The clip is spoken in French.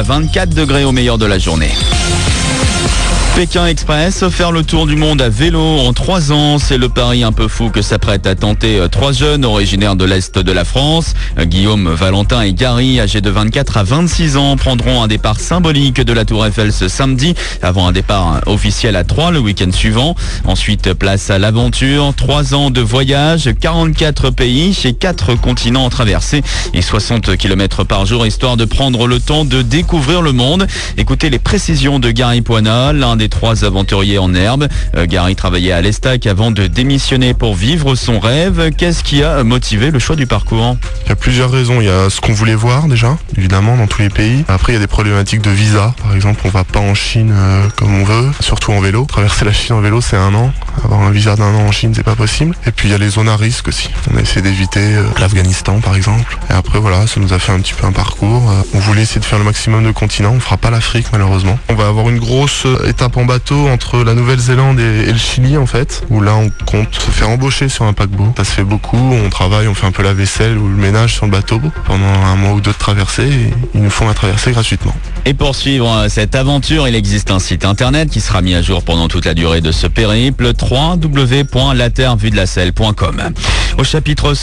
24 degrés au meilleur de la journée. Pékin Express, faire le tour du monde à vélo en 3 ans, c'est le pari un peu fou que s'apprêtent à tenter 3 jeunes originaires de l'Est de la France. Guillaume, Valentin et Gary, âgés de 24 à 26 ans, prendront un départ symbolique de la Tour Eiffel ce samedi, avant un départ officiel à Troyes le week-end suivant. Ensuite, place à l'aventure, 3 ans de voyage, 44 pays et 4 continents traversés et 60 km par jour, histoire de prendre le temps de découvrir le monde. Écoutez les précisions de Gary Poina, l'un des 3 aventuriers en herbe. Gary travaillait à l'Estac avant de démissionner pour vivre son rêve. Qu'est-ce qui a motivé le choix du parcours ? Il y a plusieurs raisons. Il y a ce qu'on voulait voir déjà, évidemment, dans tous les pays. Après, il y a des problématiques de visa. Par exemple, on va pas en Chine comme on veut, surtout en vélo. Traverser la Chine en vélo, c'est 1 an. Avoir un visa d'1 an en Chine, c'est pas possible. Et puis, il y a les zones à risque aussi. On a essayé d'éviter l'Afghanistan, par exemple. Et après, voilà, ça nous a fait un petit peu un parcours. On voulait essayer de faire le maximum de continents. On fera pas l'Afrique, malheureusement. On va avoir une grosse étape en bateau entre la Nouvelle-Zélande et le Chili, en fait, où là, on compte se faire embaucher sur un paquebot. Ça se fait beaucoup. On travaille, on fait un peu la vaisselle ou le ménage sur le bateau pendant 1 mois ou 2 de traversée. Et ils nous font la traversée gratuitement. Et pour suivre cette aventure, il existe un site internet qui sera mis à jour pendant toute la durée de ce périple, www.laterrevuedelacelle.com. Au chapitre